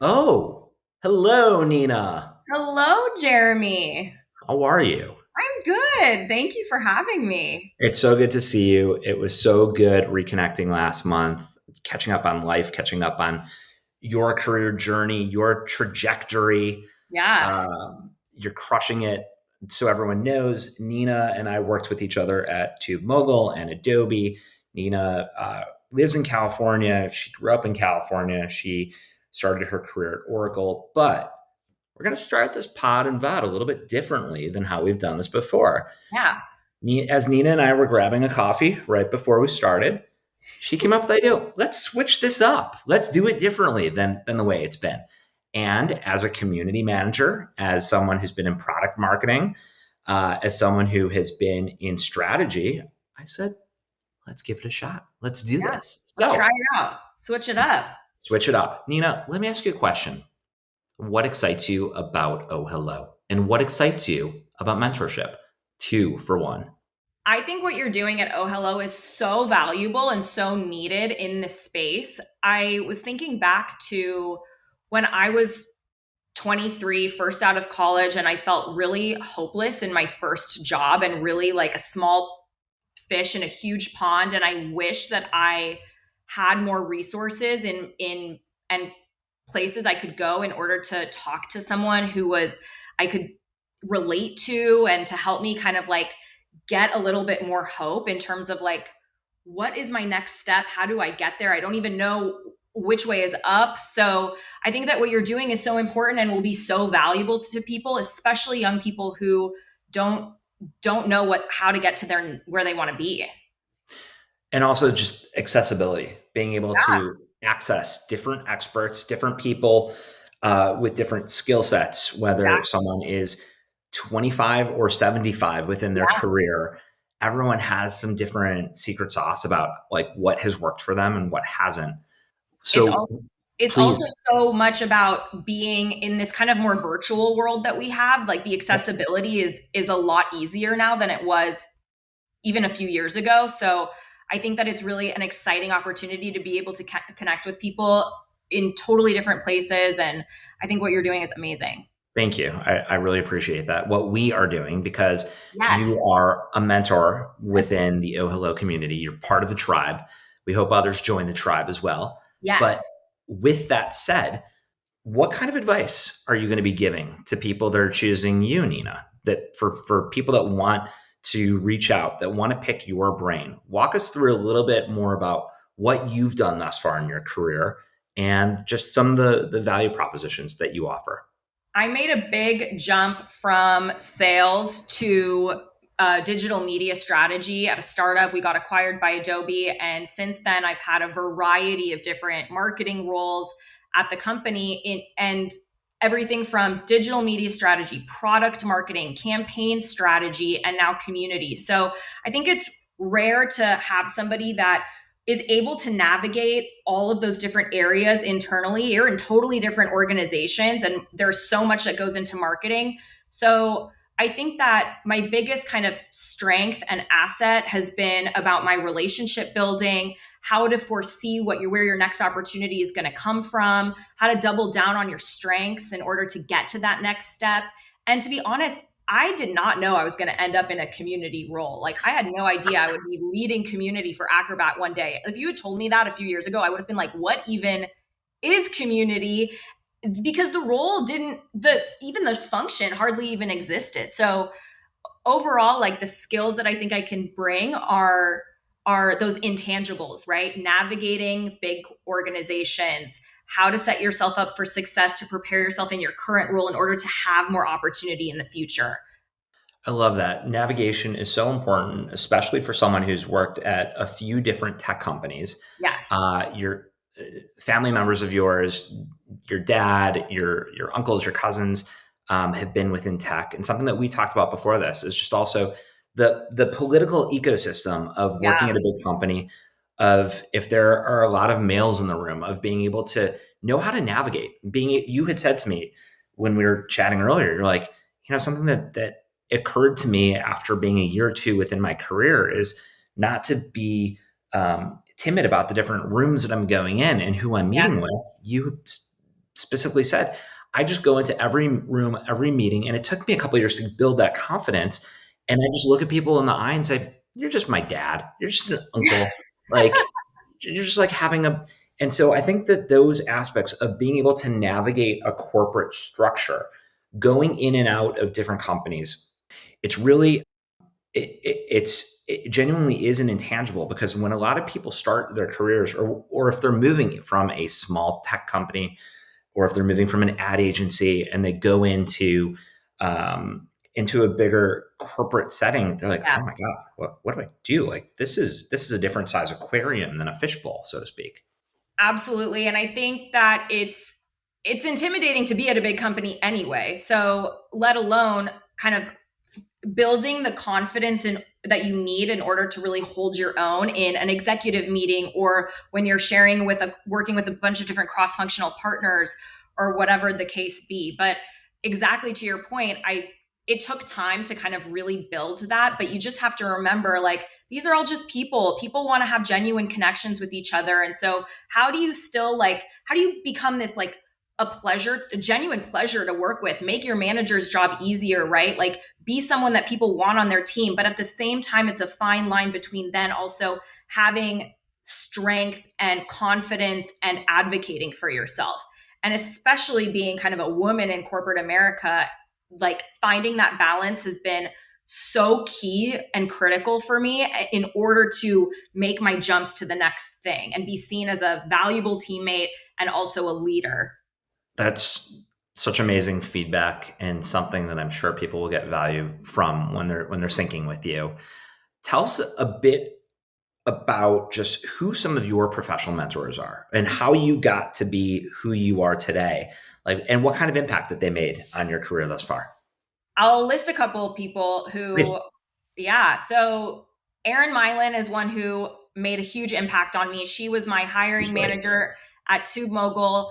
Oh, hello, Nina. Hello, Jeremy. How are you? I'm good. Thank you for having me. It's so good to see you. It was so good reconnecting last month, catching up on life, catching up on your career journey, your trajectory. Yeah. You're crushing it. So everyone knows, Nina and I worked with each other at Tube Mogul and Adobe. Nina lives in California. She grew up in California. She started her career at Oracle, but we're going to start this pod and VOD a little bit differently than how we've done this before. Yeah. As Nina and I were grabbing a coffee right before we started, she came up with the idea, let's switch this up. Let's do it differently than the way it's been. And as a community manager, as someone who's been in product marketing, as someone who has been in strategy, I said, let's give it a shot. Let's do Yeah. this. Let's try So it out. Switch it up. switch it up. Nina, let me ask you a question. What excites you about OhHello? And what excites you about mentorship? Two for one. I think what you're doing at OhHello is so valuable and so needed in this space. I was thinking back to when I was 23, first out of college, and I felt really hopeless in my first job and really like a small fish in a huge pond. And I wish that I had more resources in and places I could go in order to talk to someone who was I could relate to and to help me kind of like get a little bit more hope in terms of like what is my next step? How do I get there? I don't even know which way is up. So I think that what you're doing is so important and will be so valuable to people, especially young people who don't don't know what how to get to their where they want to be. And also just accessibility, being able Yeah, to access different experts, different people with different skill sets, whether exactly. someone is 25 or 75 within their Yeah. career. Everyone has some different secret sauce about like what has worked for them and what hasn't. It's So all it's also please. so much about being in this kind of more virtual world that we have. Like the accessibility is a lot easier now than it was even a few years ago. So I think that it's really an exciting opportunity to be able to connect with people in totally different places. And I think what you're doing is amazing. Thank you. I really appreciate that. What we are doing, because you Yes. are a mentor within the OhHello community, you're part of the tribe. We hope others join the tribe as well. But Yes. with that said, what kind of advice are you going to be giving to people that are choosing you, Nina? That for people that want to reach out, that want to pick your brain, walk us through a little bit more about what you've done thus far in your career and just some of the value propositions that you offer. I made a big jump from sales to digital media strategy at a startup. We got acquired by Adobe. And since then, I've had a variety of different marketing roles at the company and everything from digital media strategy, product marketing, campaign strategy, and now community. So I think it's rare to have somebody that is able to navigate all of those different areas internally. You're in totally different organizations, and there's so much that goes into marketing. So I think that my biggest kind of strength and asset has been about my relationship building, how to foresee where your next opportunity is going to come from, how to double down on your strengths in order to get to that next step. And to be honest, I did not know I was going to end up in a community role. Like I had no idea I would be leading community for Acrobat one day. If you had told me that a few years ago, I would have been like, what even is community? Because the role didn't the even the function hardly even existed. So overall, like the skills that I think I can bring are those intangibles, right? Navigating big organizations, how to set yourself up for success to prepare yourself in your current role in order to have more opportunity in the future. I love that. Navigation is so important, especially for someone who's worked at a few different tech companies. Yes. Your family members of yours, your dad, your uncles, your cousins have been within tech, and something that we talked about before this is just also the political ecosystem of working Yeah. at a big company. Of if there are a lot of males in the room, of being able to know how to navigate. Being you had said to me when we were chatting earlier, you're like, something that occurred to me after being a year or two within my career is not to be timid about the different rooms that I'm going in and who I'm Yeah. meeting with. You specifically said, I just go into every room, every meeting, and it took me a couple of years to build that confidence. And I just look at people in the eye and say, "You're just my dad. You're just an uncle. Like you're just like having a." And so I think that those aspects of being able to navigate a corporate structure, going in and out of different companies, it's really it genuinely is an intangible, because when a lot of people start their careers, or if they're moving from a small tech company, or if they're moving from an ad agency and they go into a bigger corporate setting, they're like, Yeah. oh my god, what do I do? Like this is a different size aquarium than a fishbowl, so to speak. Absolutely. And I think that it's intimidating to be at a big company anyway. So let alone kind of building the confidence in that you need in order to really hold your own in an executive meeting, or when you're sharing with working with a bunch of different cross-functional partners, or whatever the case be. But exactly to your point, it took time to kind of really build that, but you just have to remember, like, these are all just people want to have genuine connections with each other. And so how do you still, like, how do you become this, like, a genuine pleasure to work with, make your manager's job easier, right? Like, be someone that people want on their team. But at the same time, it's a fine line between then also having strength and confidence and advocating for yourself. And especially being kind of a woman in corporate America, like, finding that balance has been so key and critical for me in order to make my jumps to the next thing and be seen as a valuable teammate and also a leader. That's such amazing feedback, and something that I'm sure people will get value from when they're syncing with you. Tell us a bit about just who some of your professional mentors are and how you got to be who you are today, like, and what kind of impact that they made on your career thus far. I'll list a couple of people who, Please. yeah. So Erin Milan is one who made a huge impact on me. She was my He's hiring great. manager at Tube Mogul.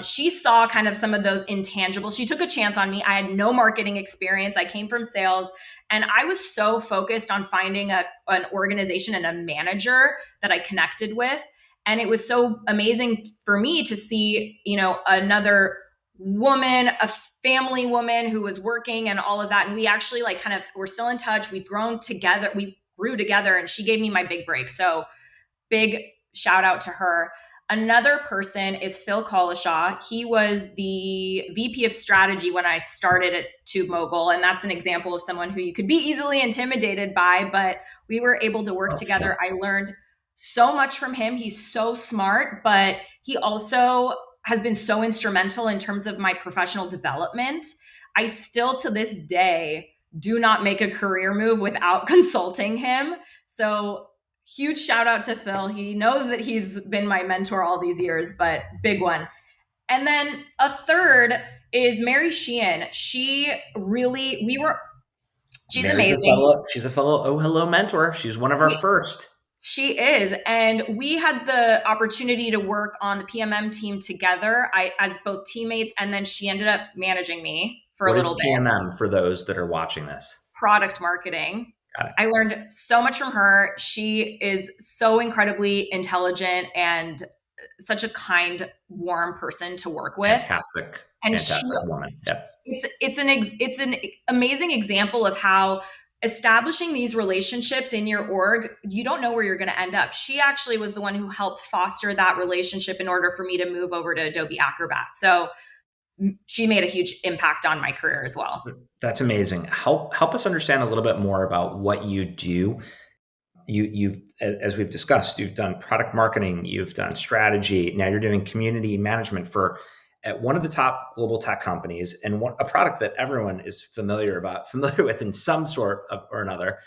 She saw kind of some of those intangibles. She took a chance on me. I had no marketing experience. I came from sales, and I was so focused on finding an organization and a manager that I connected with. And it was so amazing for me to see, another woman, a family woman who was working and all of that. And we actually, like, kind of, we're still in touch. We've grown together. We grew together, and she gave me my big break. So big shout out to her. Another person is Phil Cowlishaw. He was the VP of strategy when I started at Tube Mogul. And that's an example of someone who you could be easily intimidated by, but we were able to work Oh, Phil. together. I learned so much from him. He's so smart, but he also has been so instrumental in terms of my professional development. I still, to this day, do not make a career move without consulting him. So huge shout out to Phil. He knows that he's been my mentor all these years, but big one. And then a third is Mary Sheehan. She really, she's Mary's a amazing. fellow. She's a fellow OhHello mentor. She's one of our We, first. she is. And we had the opportunity to work on the PMM team together, as both teammates. And then she ended up managing me for a What is little bit. PMM for those that are watching this? Product marketing. Got it. I learned so much from her. She is so incredibly intelligent and such a kind, warm person to work with. Fantastic, And fantastic woman. Yep. it's an amazing example of how establishing these relationships in your org, you don't know where you're going to end up. She actually was the one who helped foster that relationship in order for me to move over to Adobe Acrobat. So she made a huge impact on my career as well. That's amazing. Help us understand a little bit more about what you do. You've, as we've discussed, you've done product marketing, you've done strategy. Now you're doing community management for at one of the top global tech companies, and a product that everyone is familiar with in some sort of, or another.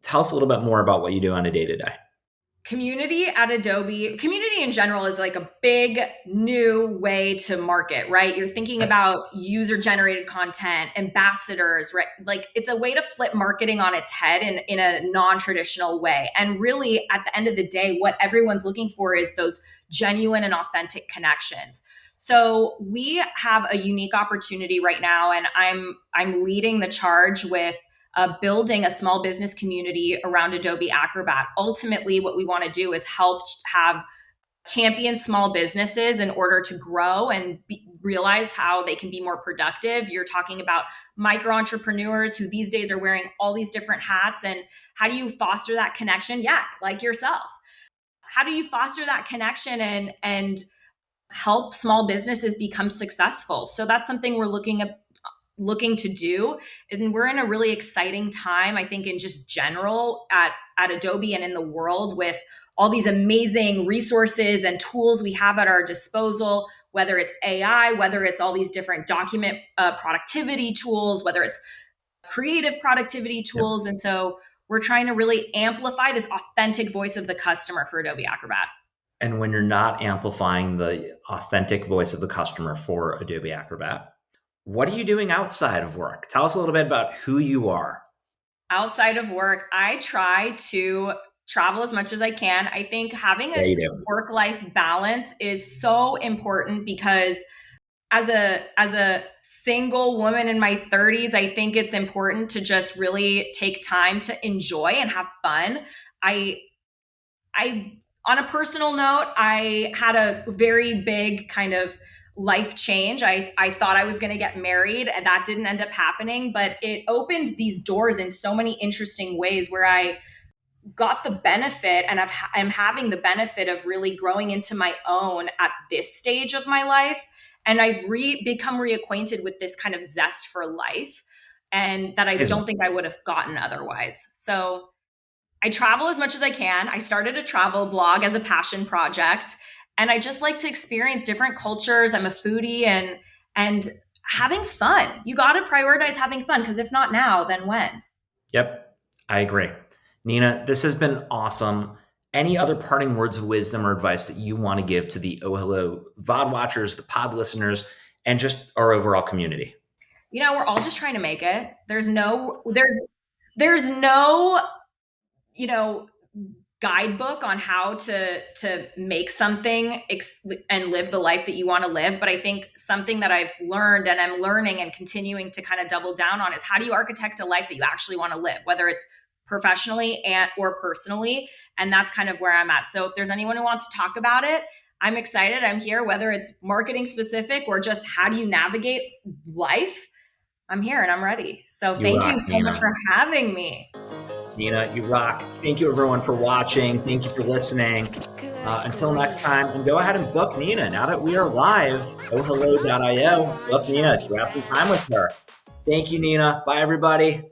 Tell us a little bit more about what you do on a day to day. Community at Adobe, community in general is like a big new way to market, right? You're thinking about user generated content, ambassadors, right? Like, it's a way to flip marketing on its head in a non-traditional way. And really, at the end of the day, what everyone's looking for is those genuine and authentic connections. So we have a unique opportunity right now, and I'm leading the charge with building a small business community around Adobe Acrobat. Ultimately, what we want to do is help have champion small businesses in order to grow and realize how they can be more productive. You're talking about micro entrepreneurs who these days are wearing all these different hats. And how do you foster that connection? Yeah, like yourself. How do you foster that connection and help small businesses become successful? So that's something we're looking to do. And we're in a really exciting time, I think, in just general at Adobe and in the world, with all these amazing resources and tools we have at our disposal, whether it's AI, whether it's all these different document productivity tools, whether it's creative productivity Yep. tools. And so we're trying to really amplify this authentic voice of the customer for Adobe Acrobat. And when you're not amplifying the authentic voice of the customer for Adobe Acrobat, what are you doing outside of work? Tell us a little bit about who you are. Outside of work, I try to travel as much as I can. I think having a Yeah, you do. work-life balance is so important, because as a single woman in my 30s, I think it's important to just really take time to enjoy and have fun. I on a personal note, I had a very big kind of life change. I thought I was going to get married, and that didn't end up happening, but it opened these doors in so many interesting ways where I got the benefit, and I'm having the benefit of really growing into my own at this stage of my life. And I've become reacquainted with this kind of zest for life, and that I don't Amazing. think I would have gotten otherwise. So I travel as much as I can. I started a travel blog as a passion project, and I just like to experience different cultures. I'm a foodie, and having fun. You got to prioritize having fun, because if not now, then when? Yep, I agree. Nina, this has been awesome. Any other parting words of wisdom or advice that you want to give to the OhHello VOD watchers, the pod listeners, and just our overall community? We're all just trying to make it. There's no you know guidebook on how to make something and live the life that you want to live. But I think something that I've learned, and I'm learning and continuing to kind of double down on, is how do you architect a life that you actually want to live, whether it's professionally and or personally. And that's kind of where I'm at. So if there's anyone who wants to talk about it, I'm excited. I'm here, whether it's marketing specific or just how do you navigate life. I'm here and I'm ready. So You thank you rock, so much Nina. for having me. Nina, you rock. Thank you, everyone, for watching. Thank you for listening. Until next time, and go ahead and book Nina. Now that we are live, ohhello.io, book Nina. Grab some time with her. Thank you, Nina. Bye, everybody.